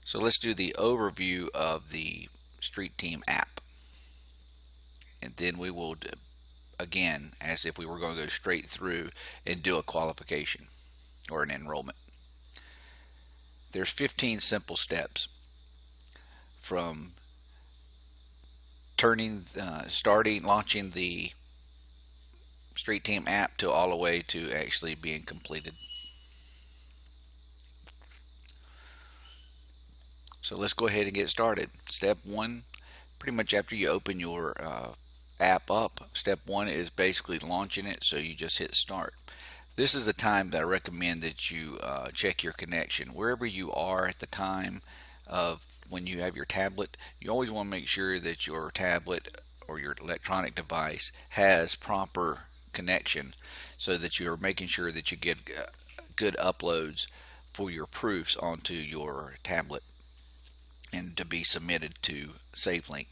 So let's do the overview of the Street Team app. And then we will, again, as if we were going to go straight through and do a qualification or an enrollment. There's 15 simple steps from launching the Street Team app to all the way to actually being completed. So let's go ahead and get started. Step one, pretty much after you open your app up, step one is basically launching it, so you just hit start. This is the time that I recommend that you check your connection. Wherever you are at the time of when you have your tablet, you always want to make sure that your tablet or your electronic device has proper connection so that you're making sure that you get good uploads for your proofs onto your tablet and to be submitted to Safelink.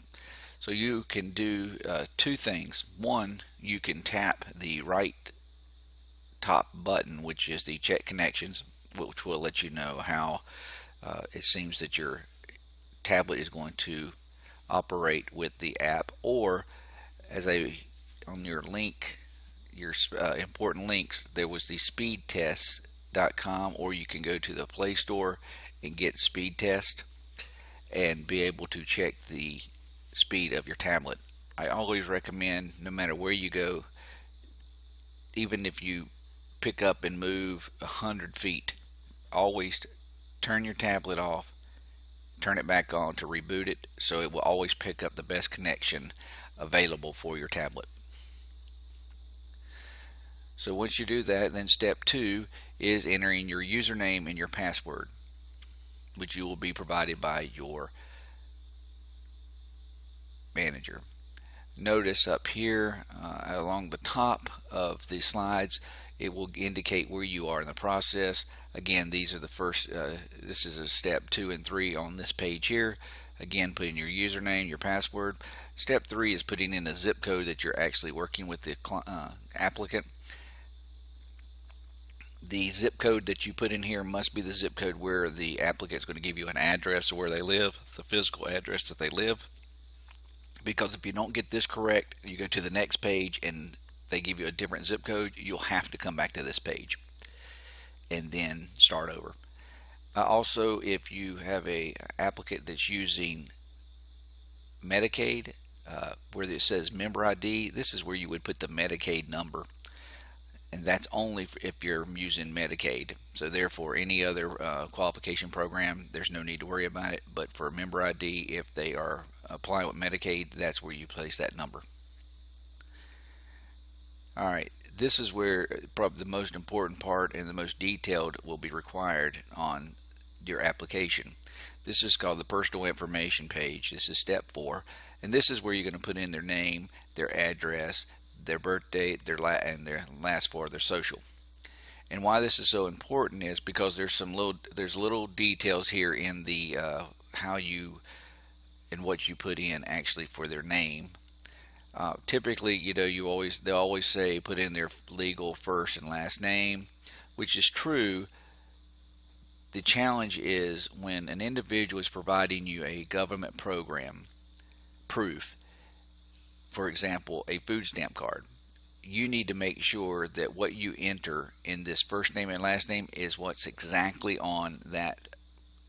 So you can do two things. One, you can tap the right top button, which is the check connections, which will let you know how it seems that your tablet is going to operate with the app, or as on your link, your important links, there was the speedtest.com, or you can go to the Play Store and get speed test and be able to check the speed of your tablet. I always recommend, no matter where you go, even if you pick up and move 100 feet, always turn your tablet off, turn it back on to reboot it, so it will always pick up the best connection available for your tablet. So once you do that, then step two is entering your username and your password, which you will be provided by your manager. Notice up here along the top of the slides, it will indicate where you are in the process. Again, these are the first, this is a step 2 and 3 on this page here. Again, put in your username, your password. Step 3 is putting in a zip code that you're actually working with the applicant. The zip code that you put in here must be the zip code where the applicant is going to give you an address of where they live, the physical address that they live. Because if you don't get this correct, you go to the next page and they give you a different zip code, you'll have to come back to this page and then start over. Also, if you have a applicant that's using Medicaid, where it says member ID, this is where you would put the Medicaid number, and that's only if you're using Medicaid. So therefore, any other qualification program, there's no need to worry about it. But for member ID, if they are applying with Medicaid, that's where you place that number. All right, this is where probably the most important part and the most detailed will be required on your application. This is called the personal information page. This is step 4, and this is where you're going to put in their name, their address, their birth date, and their last four of their social. And why this is so important is because there's little details here in the how you and what you put in actually for their name. Typically, they'll always say put in their legal first and last name, which is true. The challenge is when an individual is providing you a government program proof, for example, a food stamp card, you need to make sure that what you enter in this first name and last name is what's exactly on that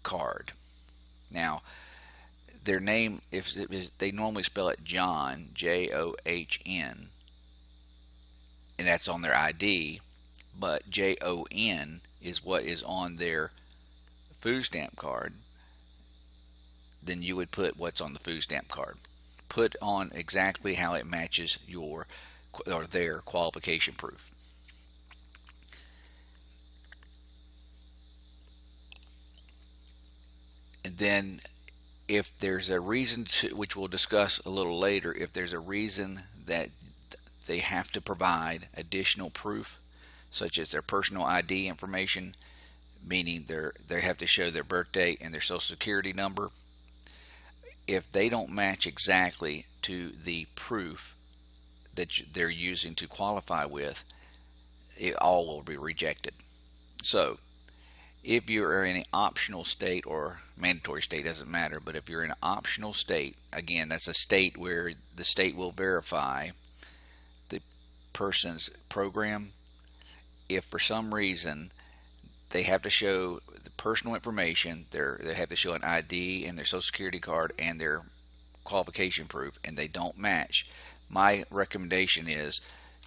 card. Now, their name, if they normally spell it John, John, and that's on their ID, but JON is what is on their food stamp card, then you would put what's on the food stamp card. Put on exactly how it matches your or their qualification proof. And then if there's a reason to, which we'll discuss a little later, if there's a reason that they have to provide additional proof, such as their personal ID information, meaning they have to show their birth date and their social security number, if they don't match exactly to the proof that they're using to qualify with, it all will be rejected. So If you're in an optional state or mandatory state, doesn't matter, but if you're in an optional state, again, that's a state where the state will verify the person's program. If for some reason they have to show the personal information, they have to show an ID and their social security card and their qualification proof, and they don't match, my recommendation is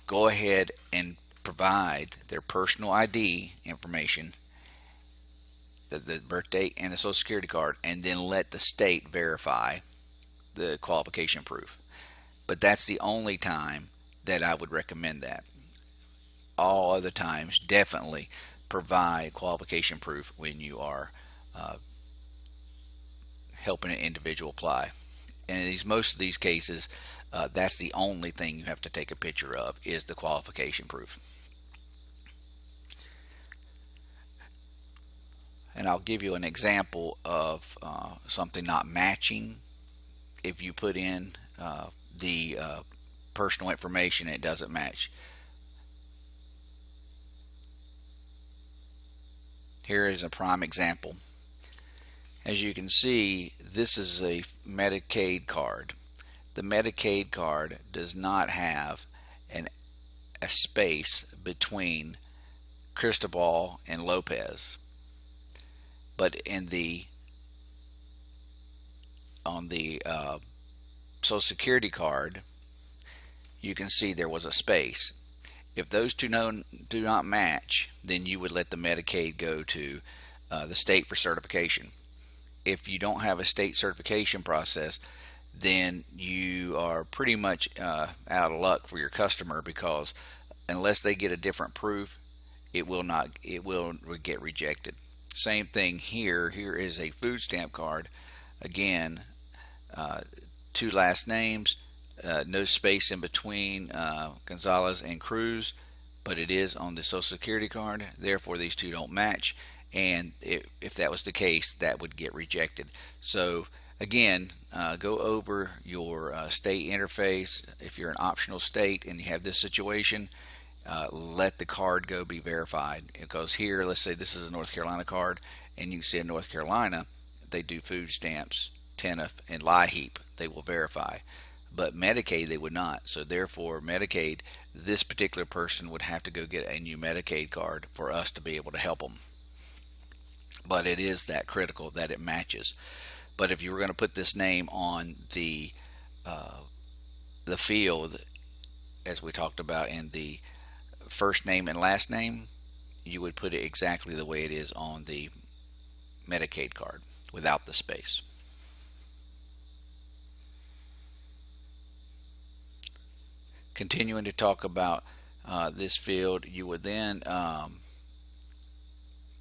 go ahead and provide their personal ID information, the birth date and the social security card, and then let the state verify the qualification proof. But that's the only time that I would recommend that. All other times, definitely provide qualification proof when you are helping an individual apply. And in most of these cases, that's the only thing you have to take a picture of is the qualification proof. And I'll give you an example of something not matching. If you put in the personal information and it doesn't match. Here is a prime example. As you can see, this is a Medicaid card. The Medicaid card does not have a space between Cristobal and Lopez, but on the Social Security card, you can see there was a space. If those two do not match, then you would let the Medicaid go to the state for certification. If you don't have a state certification process, then you are pretty much out of luck for your customer, because unless they get a different proof, it will get rejected. Same thing here. Here is a food stamp card. Again, two last names, no space in between Gonzalez and Cruz, but it is on the Social Security card. Therefore, these two don't match, and if that was the case, that would get rejected. So again, go over your state interface. If you're an optional state and you have this situation, let the card go be verified, because here, let's say this is a North Carolina card, and you can see in North Carolina they do food stamps, TANF, and LIHEAP. They will verify, but Medicaid they would not. So therefore, Medicaid, this particular person would have to go get a new Medicaid card for us to be able to help them. But it is that critical that it matches. But if you were going to put this name on the field, as we talked about in the first name and last name, you would put it exactly the way it is on the Medicaid card without the space. Continuing to talk about this field, you would then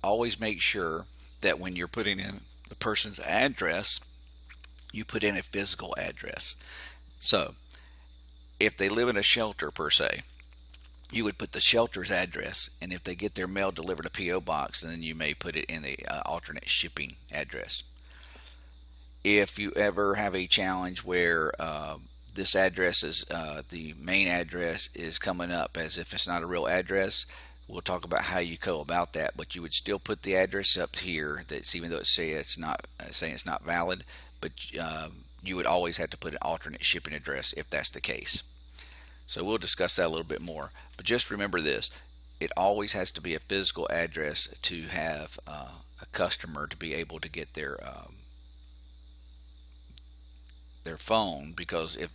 always make sure that when you're putting in the person's address, you put in a physical address. So if they live in a shelter per se, you would put the shelter's address, and if they get their mail delivered to P.O. Box, then you may put it in the alternate shipping address. If you ever have a challenge where this address is the main address is coming up as if it's not a real address, we'll talk about how you go about that. But you would still put the address up here. That's even though it's saying it's not valid, but you would always have to put an alternate shipping address if that's the case. So we'll discuss that a little bit more. But just remember this: it always has to be a physical address to have a customer to be able to get their phone, because if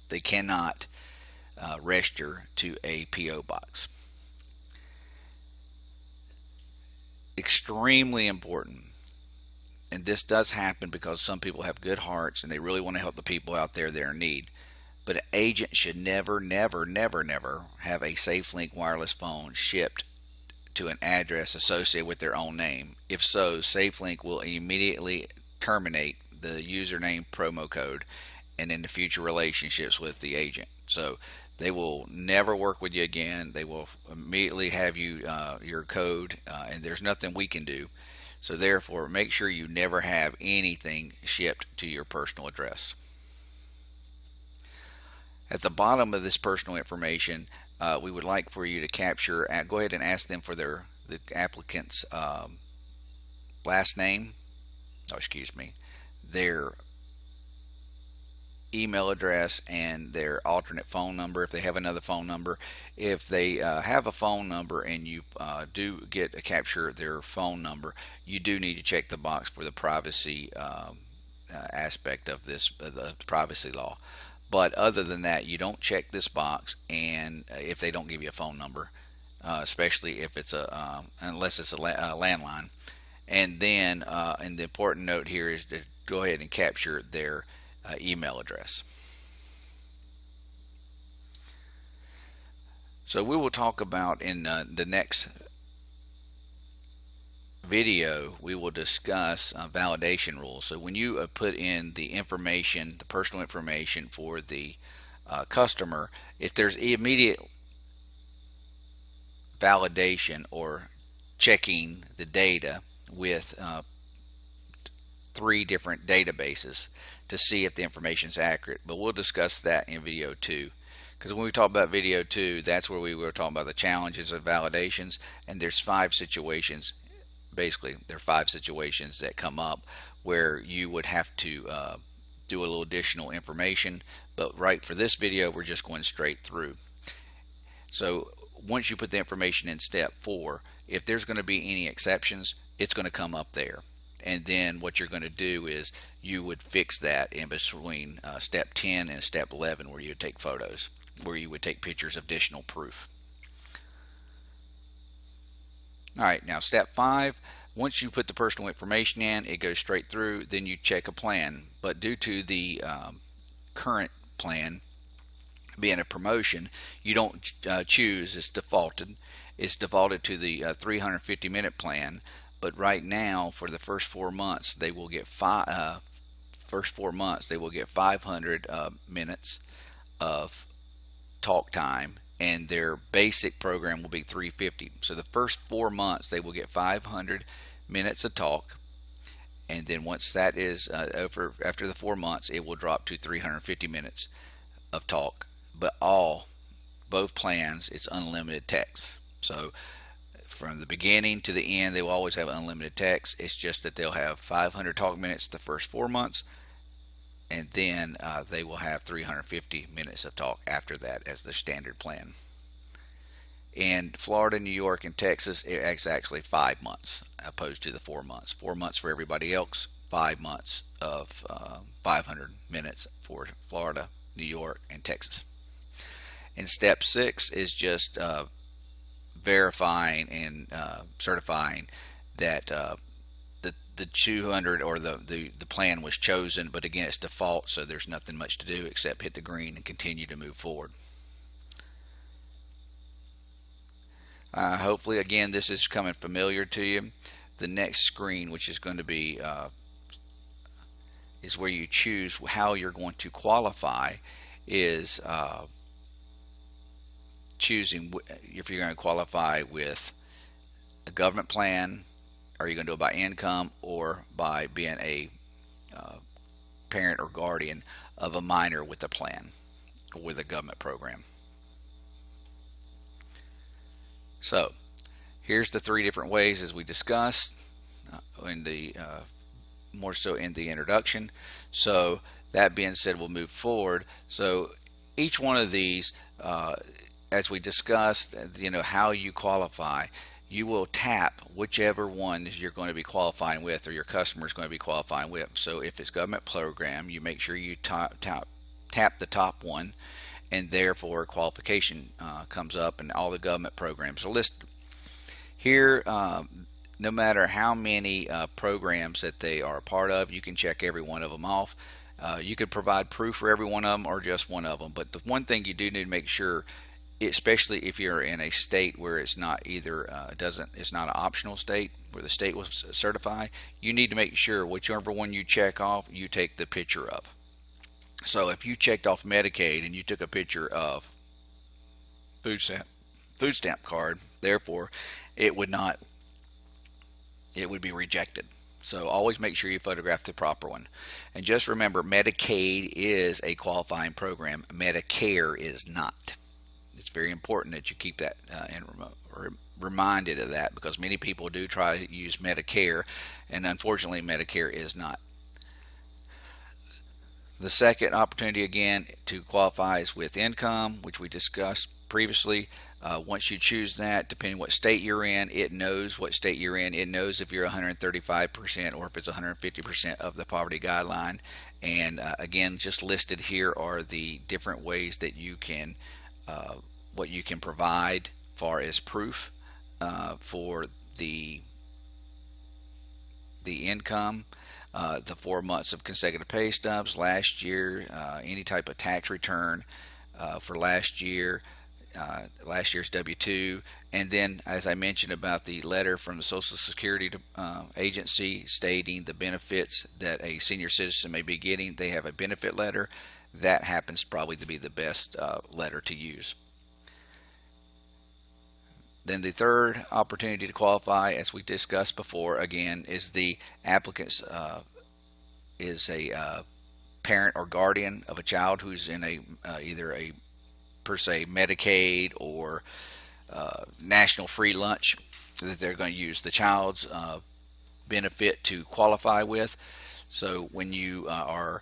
they cannot register to a P.O. box. Extremely important, and this does happen because some people have good hearts and they really want to help the people out there that are in need. But an agent should never, never, never, never have a Safelink wireless phone shipped to an address associated with their own name. If so, Safelink will immediately terminate the username promo code and in the future relationships with the agent. So they will never work with you again. They will immediately have you your code, and there's nothing we can do. So therefore, make sure you never have anything shipped to your personal address. At the bottom of this personal information, we would like for you to capture, go ahead and ask them for the applicant's last name, oh, excuse me, their email address and their alternate phone number if they have another phone number. If they have a phone number and you do get a capture their phone number, you do need to check the box for the privacy aspect of this, the privacy law. But other than that, you don't check this box, and if they don't give you a phone number, especially if it's unless it's a landline. And then, and the important note here is to go ahead and capture their email address. So we will talk about in the next video, we will discuss validation rules. So when you put in the information, the personal information for the customer, if there's immediate validation or checking the data with 3 different databases to see if the information is accurate. But we'll discuss that in video 2, because when we talk about video 2, that's where we were talking about the challenges of validations, and there's 5 situations. Basically, there are 5 situations that come up where you would have to do a little additional information, but right for this video we're just going straight through. So once you put the information in step 4, if there's going to be any exceptions, it's going to come up there. And then what you're going to do is you would fix that in between step 10 and step 11, where you would take photos, where you would take pictures of additional proof. Alright, now step 5, once you put the personal information in, it goes straight through, then you check a plan. But due to the current plan being a promotion, you don't choose, it's defaulted. It's defaulted to the 350-minute plan, but right now for the first 4 months they will get 500 minutes of talk time, and their basic program will be 350. So the first 4 months they will get 500 minutes of talk, and then once that is over, after the 4 months, it will drop to 350 minutes of talk. But both plans, it's unlimited text. So from the beginning to the end, they will always have unlimited text. It's just that they'll have 500 talk minutes the first 4 months, and then they will have 350 minutes of talk after that as the standard plan. In Florida, New York, and Texas, it's actually 5 months opposed to the 4 months. 4 months for everybody else, 5 months of 500 minutes for Florida, New York, and Texas. And step 6 is just verifying and certifying that the 200 or the plan was chosen, but again, it's default, so there's nothing much to do except hit the green and continue to move forward. Hopefully, again, this is coming familiar to you. The next screen, which is going to be is where you choose how you're going to qualify, is choosing if you're going to qualify with a government plan. Are you going to do it by income or by being a parent or guardian of a minor with a plan or with a government program? So here's the 3 different ways, as we discussed in the more so in the introduction. So that being said, we'll move forward. So each one of these, as we discussed, how you qualify, you will tap whichever one you're going to be qualifying with, or your customer is going to be qualifying with. So if it's government program, you make sure you tap the top one, and therefore qualification comes up, and all the government programs are listed here. No matter how many programs that they are a part of, you can check every one of them off. You could provide proof for every one of them or just one of them, but the one thing you do need to make sure, especially if you're in a state where it's not either it's not an optional state where the state will certify, you need to make sure whichever one you check off, you take the picture of. So if you checked off Medicaid and you took a picture of food stamp card, therefore it would be rejected. So always make sure you photograph the proper one. And just remember, Medicaid is a qualifying program. Medicare is not. It's very important that you keep that reminded of that, because many people do try to use Medicare, and unfortunately Medicare is not. The second opportunity again to qualify is with income, which we discussed previously. Once you choose that, depending what state you're in, it knows what state you're in. It knows if you're 135% or if it's 150% of the poverty guideline. And again, just listed here are the different ways that you can, what you can provide far as proof for the income. The 4 months of consecutive pay stubs last year, any type of tax return for last year, last year's W-2, and then, as I mentioned about the letter from the Social Security Agency stating the benefits that a senior citizen may be getting. They have a benefit letter. That happens probably to be the best letter to use. Then the third opportunity to qualify, as we discussed before, again, is the applicant's is a parent or guardian of a child who's in a either a per se Medicaid or national free lunch that they're going to use the child's benefit to qualify with. So when you are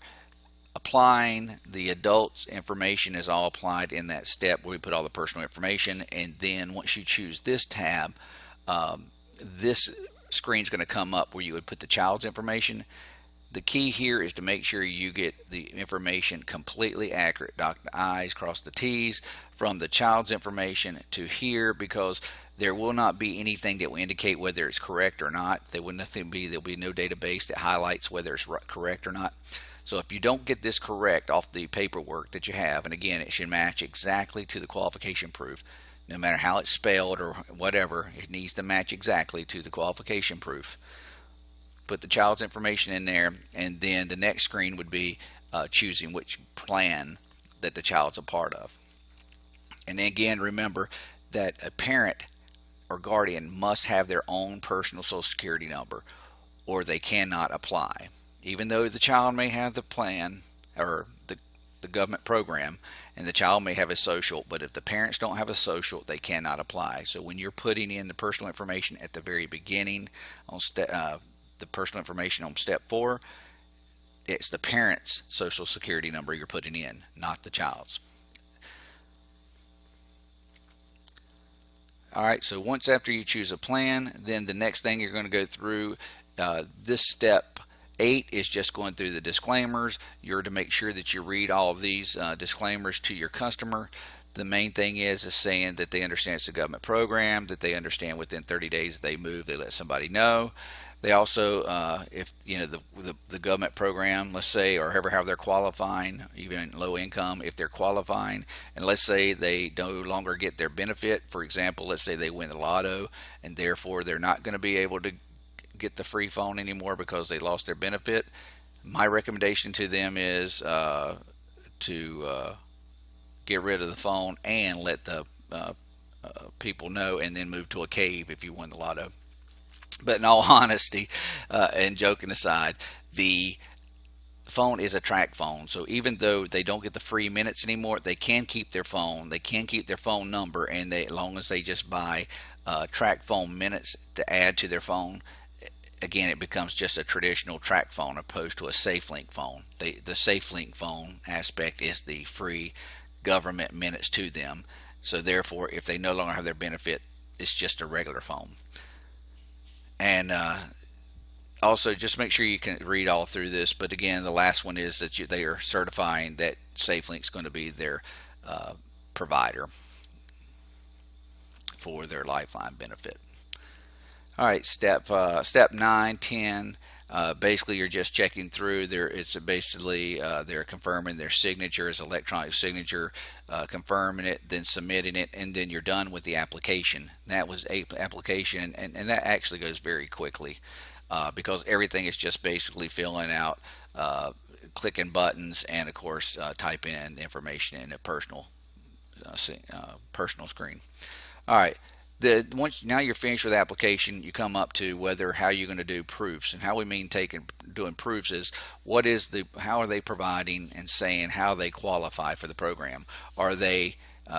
applying, the adult's information is all applied in that step where we put all the personal information, and then once you choose this tab, this screen is going to come up where you would put the child's information. The key here is to make sure you get the information completely accurate, dot the I's, cross the T's, from the child's information to here, because there will not be anything that will indicate whether it's correct or not. There'll be no database that highlights whether it's correct or not. So if you don't get this correct off the paperwork that you have, and again, it should match exactly to the qualification proof, no matter how it's spelled or whatever, it needs to match exactly to the qualification proof. Put the child's information in there, and then the next screen would be choosing which plan that the child's a part of. And again, remember that a parent or guardian must have their own personal Social Security number, or they cannot apply. Even though the child may have the plan or the government program, and the child may have a social, but if the parents don't have a social, they cannot apply. So when you're putting in the personal information at the very beginning on the personal information on step 4, it's the parent's Social Security number you're putting in, not the child's. All right, so once after you choose a plan, then the next thing you're going to go through, this step 8 is just going through the disclaimers. You're to make sure that you read all of these disclaimers to your customer. The main thing is saying that they understand it's a government program, that they understand within 30 days they move, they let somebody know. They also, if you know the government program, let's say, or however they're qualifying, even low income, if they're qualifying, and let's say they no longer get their benefit. For example, let's say they win the lotto, and therefore they're not going to be able to get the free phone anymore because they lost their benefit. My recommendation to them is to get rid of the phone and let the people know, and then move to a cave if you won the lotto. But in all honesty, and joking aside, the phone is a track phone. So even though they don't get the free minutes anymore, they can keep their phone. They can keep their phone number, and as long as they just buy track phone minutes to add to their phone, again, it becomes just a traditional track phone opposed to a Safelink phone. The Safelink phone aspect is the free government minutes to them. So therefore, if they no longer have their benefit, it's just a regular phone. And also, just make sure you can read all through this. But again, the last one is that they are certifying that Safelink is going to be their provider for their Lifeline benefit. All right, step 9, 10. Basically, you're just checking through there. It's basically they're confirming their signature is electronic signature, confirming it, then submitting it, and then you're done with the application. That was a application, and that actually goes very quickly because everything is just basically filling out, clicking buttons, and of course type in information in a personal screen. All right. Once now you're finished with the application, you come up to how you're going to do proofs. And how we mean doing proofs is how are they providing and saying how they qualify for the program. Are they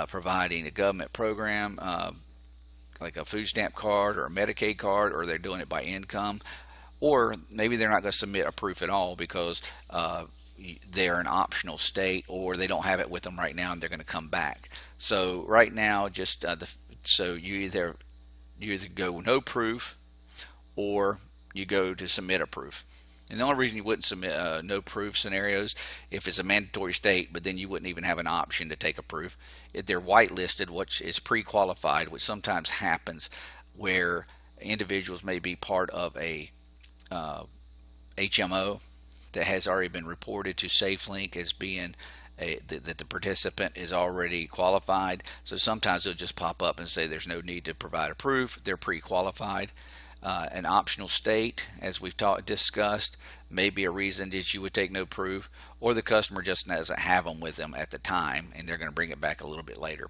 providing a government program like a food stamp card or a Medicaid card, or they're doing it by income, or maybe they're not going to submit a proof at all because they're an optional state, or they don't have it with them right now and they're going to come back. So right now, just so you either go no proof, or you go to submit a proof. And the only reason you wouldn't submit no proof scenarios if it's a mandatory state, but then you wouldn't even have an option to take a proof. If they're whitelisted, which is pre-qualified, which sometimes happens where individuals may be part of a HMO that has already been reported to Safelink as being that the participant is already qualified. So sometimes they'll just pop up and say there's no need to provide a proof. They're pre-qualified. An optional state, as we've discussed, may be a reason that you would take no proof, or the customer just doesn't have them with them at the time and they're going to bring it back a little bit later.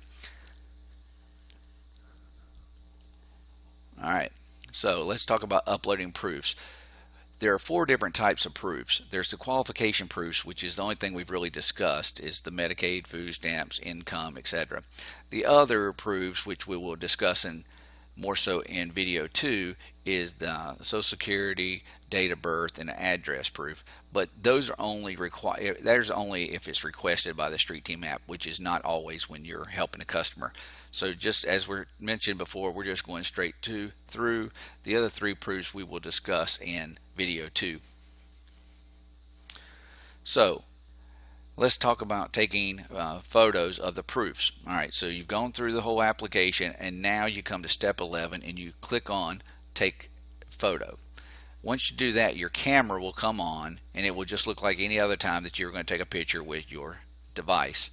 Alright, so let's talk about uploading proofs. There are 4 different types of proofs. There's the qualification proofs, which is the only thing we've really discussed, is the Medicaid, food stamps, income, etc. The other proofs, which we will discuss in more so in video 2, is the Social Security, date of birth, and address proof. But those are only required. There's only if it's requested by the Street Team app, which is not always when you're helping a customer. So just as we mentioned before, we're just going straight through the other 3 proofs we will discuss in video 2. So let's talk about taking photos of the proofs. Alright, so you've gone through the whole application and now you come to step 11 and you click on take photo. Once you do that, your camera will come on and it will just look like any other time that you're going to take a picture with your device.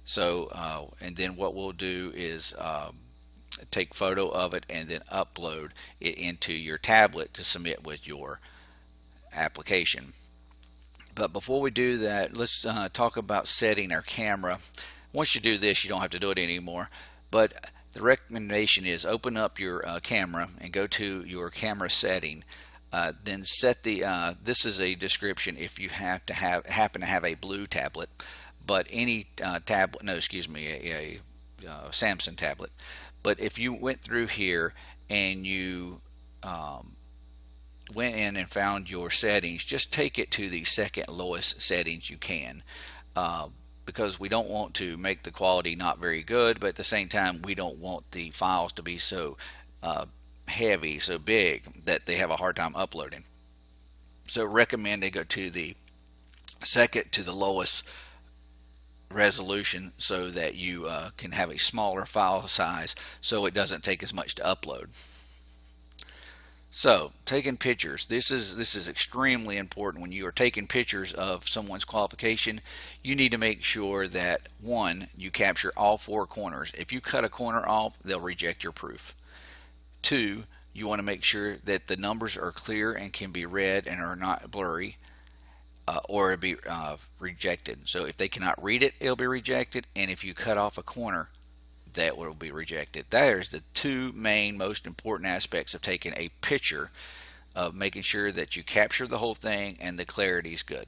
So and then what we'll do is take photo of it and then upload it into your tablet to submit with your application. But before we do that, let's talk about setting our camera. Once you do this, you don't have to do it anymore. But the recommendation is open up your camera and go to your camera setting. Then set the. This is a description if you happen to have a blue tablet, but any tablet. No, excuse me, a Samsung tablet. But if you went through here and you went in and found your settings, just take it to the second lowest settings you can, because we don't want to make the quality not very good, but at the same time we don't want the files to be so heavy, so big that they have a hard time uploading. So recommend they go to the second to the lowest resolution so that you can have a smaller file size so it doesn't take as much to upload. So taking pictures, this is extremely important. When you are taking pictures of someone's qualification, you need to make sure that 1, you capture all 4 corners. If you cut a corner off, they'll reject your proof. 2, you want to make sure that the numbers are clear and can be read and are not blurry, or it'll be rejected. So if they cannot read it, it'll be rejected, and if you cut off a corner, that will be rejected. There's the 2 main most important aspects of taking a picture, of making sure that you capture the whole thing and the clarity is good.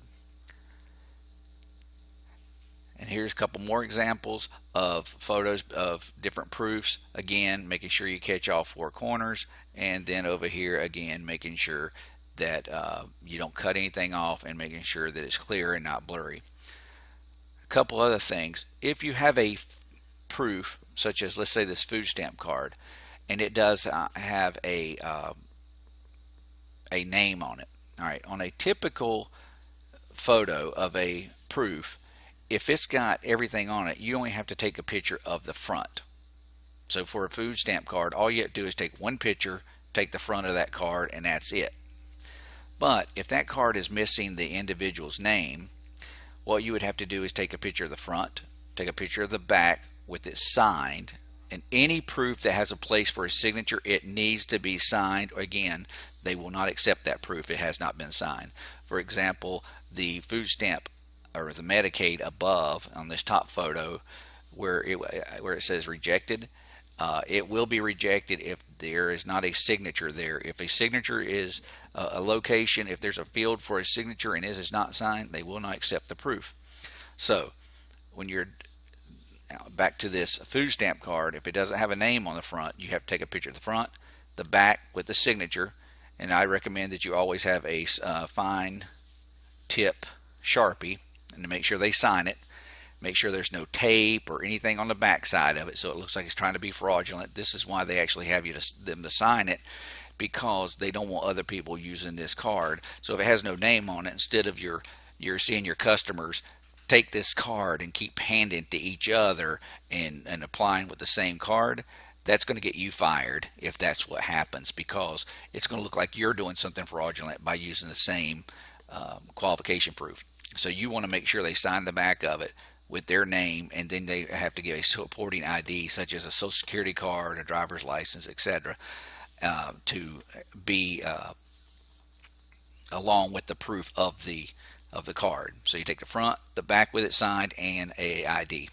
And here's a couple more examples of photos of different proofs. Again, making sure you catch all 4 corners, and then over here again making sure that you don't cut anything off and making sure that it's clear and not blurry. A couple other things. If you have a proof such as, let's say, this food stamp card, and it does have a name on it. All right, on a typical photo of a proof, if it's got everything on it, you only have to take a picture of the front. So for a food stamp card, all you have to do is take one picture, take the front of that card, and that's it. But if that card is missing the individual's name, what you would have to do is take a picture of the front, take a picture of the back with it signed, and any proof that has a place for a signature, it needs to be signed. Again, they will not accept that proof. It has not been signed. For example, the food stamp or the Medicaid above on this top photo where it says rejected, it will be rejected if there is not a signature there. If a signature is a location, if there's a field for a signature and it is not signed, they will not accept the proof. So when you're Now, back to this food stamp card, if it doesn't have a name on the front, you have to take a picture of the front, the back with the signature, and I recommend that you always have a fine tip Sharpie, and to make sure they sign it. Make sure there's no tape or anything on the back side of it so it looks like it's trying to be fraudulent. This is why they actually have them to sign it, because they don't want other people using this card. So if it has no name on it, instead of you're seeing your customers take this card and keep handing it to each other and applying with the same card, that's going to get you fired if that's what happens, because it's going to look like you're doing something fraudulent by using the same qualification proof. So you want to make sure they sign the back of it with their name, and then they have to give a supporting ID such as a social security card, a driver's license, etc., to be along with the proof of the card. So you take the front, the back with it signed, and a ID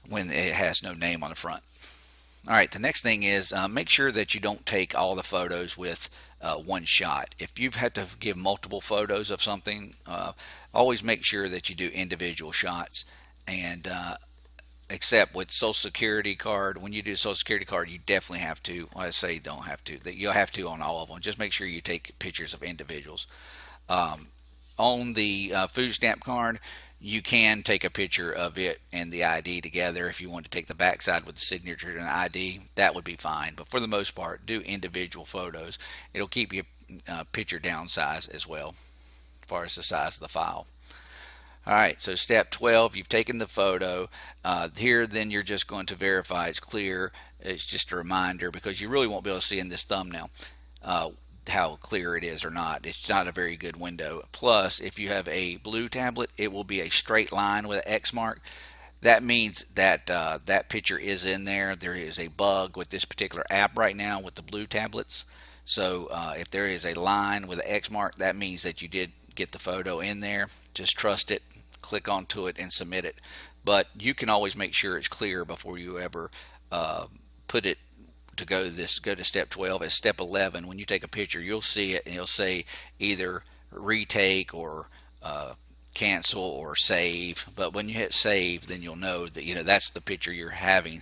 when it has no name on the front. All right, the next thing is make sure that you don't take all the photos with one shot. If you've had to give multiple photos of something, always make sure that you do individual shots. And except with Social Security card, when you do Social Security card, you definitely have to, well, I say don't have to, that you'll have to on all of them. Just make sure you take pictures of individuals. On the food stamp card, you can take a picture of it and the ID together. If you want to take the back side with the signature and the ID, that would be fine. But for the most part, do individual photos. It'll keep your picture downsize as well, as far as the size of the file. All right, so step 12, you've taken the photo. Here, then you're just going to verify it's clear. It's just a reminder, because you really won't be able to see in this thumbnail how clear it is or not. It's not a very good window. Plus, if you have a blue tablet, it will be a straight line with an X mark. That means that that picture is in there. There is a bug with this particular app right now with the blue tablets. So if there is a line with an X mark, that means that you did get the photo in there. Just trust it, click onto it, and submit it. But you can always make sure it's clear before you ever put it to go to step 12. At step 11, when you take a picture, you'll see it and you'll say either retake or cancel or save. But when you hit save, then you'll know that that's the picture you're having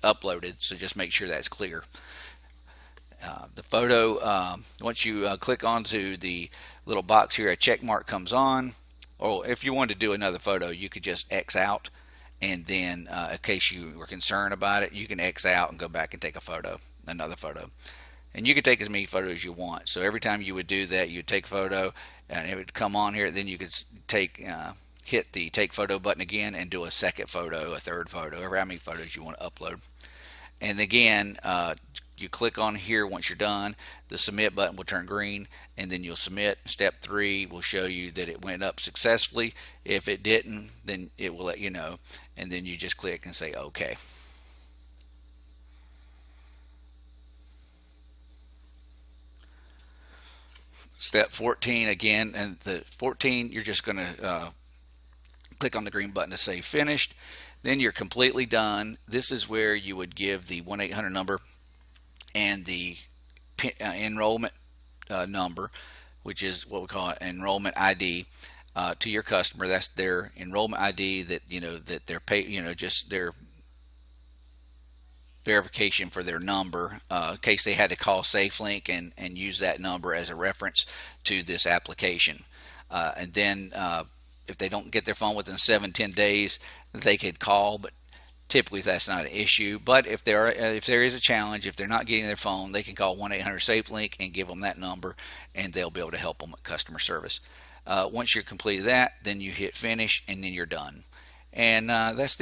uploaded. So just make sure that's clear. The photo, once you click onto the little box here, a check mark comes on. Or if you wanted to do another photo, you could just X out, and then in case you were concerned about it, you can X out and go back and take another photo. And you can take as many photos as you want. So every time you would do that, you'd take a photo and it would come on here. Then you could hit the take photo button again and do a second photo, a third photo, or how many photos you want to upload. And again, you click on here. Once you're done, the submit button will turn green, and then you'll submit. Step 3 will show you that it went up successfully. If it didn't, then it will let you know, and then you just click and say OK. Step 14 again, and the 14, you're just going to click on the green button to say finished. Then you're completely done. This is where you would give the 1-800 number and the enrollment number, which is what we call an enrollment ID, to your customer. That's their enrollment ID, that that they're just their verification for their number, in case they had to call Safelink and use that number as a reference to this application. And then if they don't get their phone within 7-10 days, they could call, but typically that's not an issue. But if there is a challenge, if they're not getting their phone, they can call 1-800-SAFELINK and give them that number, and they'll be able to help them with customer service. Once you're completed that, then you hit finish, and then you're done. And that's the